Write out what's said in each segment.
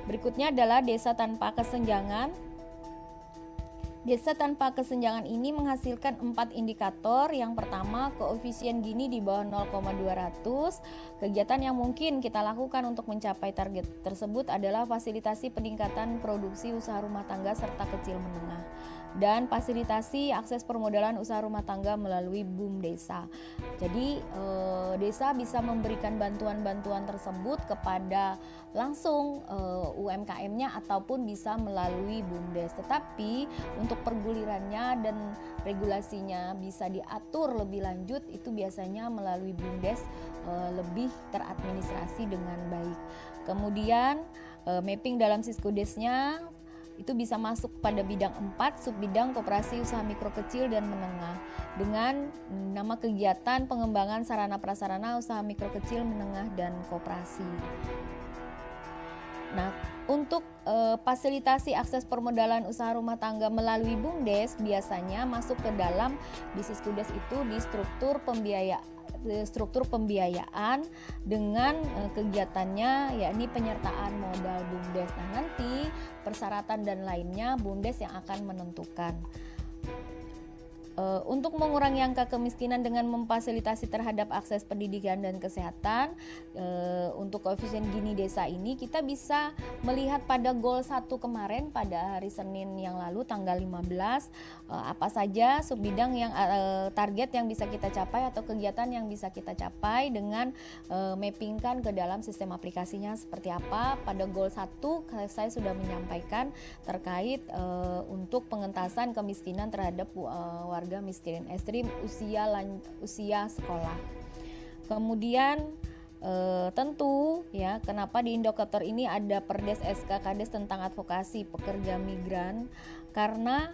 Berikutnya adalah desa tanpa kesenjangan. Desa tanpa kesenjangan ini menghasilkan 4 indikator. Yang pertama, koefisien Gini di bawah 0,200. Kegiatan yang mungkin kita lakukan untuk mencapai target tersebut adalah fasilitasi peningkatan produksi usaha rumah tangga serta kecil menengah, dan fasilitasi akses permodalan usaha rumah tangga melalui BUMDesa. Jadi desa bisa memberikan bantuan-bantuan tersebut kepada langsung UMKM-nya ataupun bisa melalui BUMDes. Tetapi untuk pergulirannya dan regulasinya bisa diatur lebih lanjut, itu biasanya melalui BUMDes lebih teradministrasi dengan baik. Kemudian mapping dalam Siskudesnya itu bisa masuk pada bidang 4, subbidang koperasi usaha mikro kecil dan menengah, dengan nama kegiatan pengembangan sarana prasarana usaha mikro kecil, menengah, dan koperasi. Nah, untuk fasilitasi akses permodalan usaha rumah tangga melalui BUMDes biasanya masuk ke dalam di Siskudes itu di struktur pembiayaan dengan kegiatannya yakni penyertaan modal BUMDes. Nah, nanti persyaratan dan lainnya BUMDes yang akan menentukan. Untuk mengurangi angka kemiskinan dengan memfasilitasi terhadap akses pendidikan dan kesehatan, untuk koefisien Gini desa ini kita bisa melihat pada goal 1 kemarin pada hari Senin yang lalu tanggal 15, apa saja subbidang yang target yang bisa kita capai atau kegiatan yang bisa kita capai dengan mappingkan ke dalam sistem aplikasinya seperti apa. Pada goal 1 saya sudah menyampaikan terkait untuk pengentasan kemiskinan terhadap warga miskin ekstrim usia sekolah. Kemudian tentu ya, kenapa di indikator ini ada Perdes SK Kades tentang advokasi pekerja migran, karena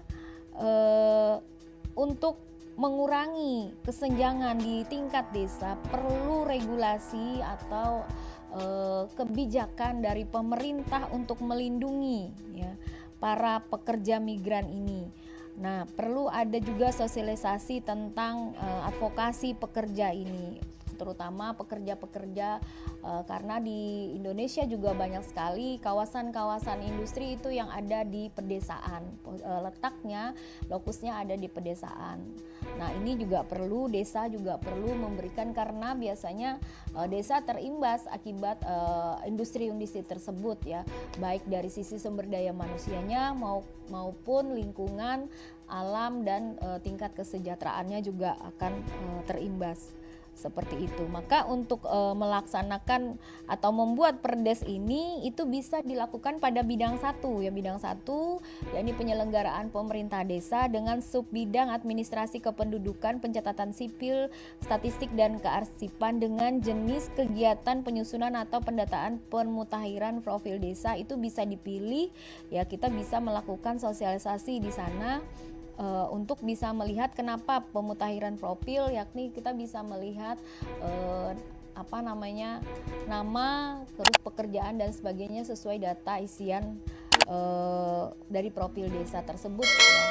untuk mengurangi kesenjangan di tingkat desa perlu regulasi atau kebijakan dari pemerintah untuk melindungi ya para pekerja migran ini. Nah, perlu ada juga sosialisasi tentang advokasi pekerja ini, terutama pekerja-pekerja karena di Indonesia juga banyak sekali kawasan-kawasan industri itu yang ada di pedesaan, letaknya, lokusnya ada di pedesaan. Nah, ini juga perlu, desa juga perlu memberikan, karena biasanya desa terimbas akibat industri-industri tersebut ya, baik dari sisi sumber daya manusianya maupun lingkungan, alam, dan tingkat kesejahteraannya juga akan terimbas. Seperti itu. Maka untuk melaksanakan atau membuat perdes ini itu bisa dilakukan pada bidang 1 ya, bidang 1 yakni penyelenggaraan pemerintah desa dengan subbidang administrasi kependudukan, pencatatan sipil, statistik, dan kearsipan dengan jenis kegiatan penyusunan atau pendataan pemutahiran profil desa. Itu bisa dipilih ya, kita bisa melakukan sosialisasi di sana untuk bisa melihat kenapa pemutahiran profil, yakni kita bisa melihat nama, terus pekerjaan dan sebagainya sesuai data isian dari profil desa tersebut ya.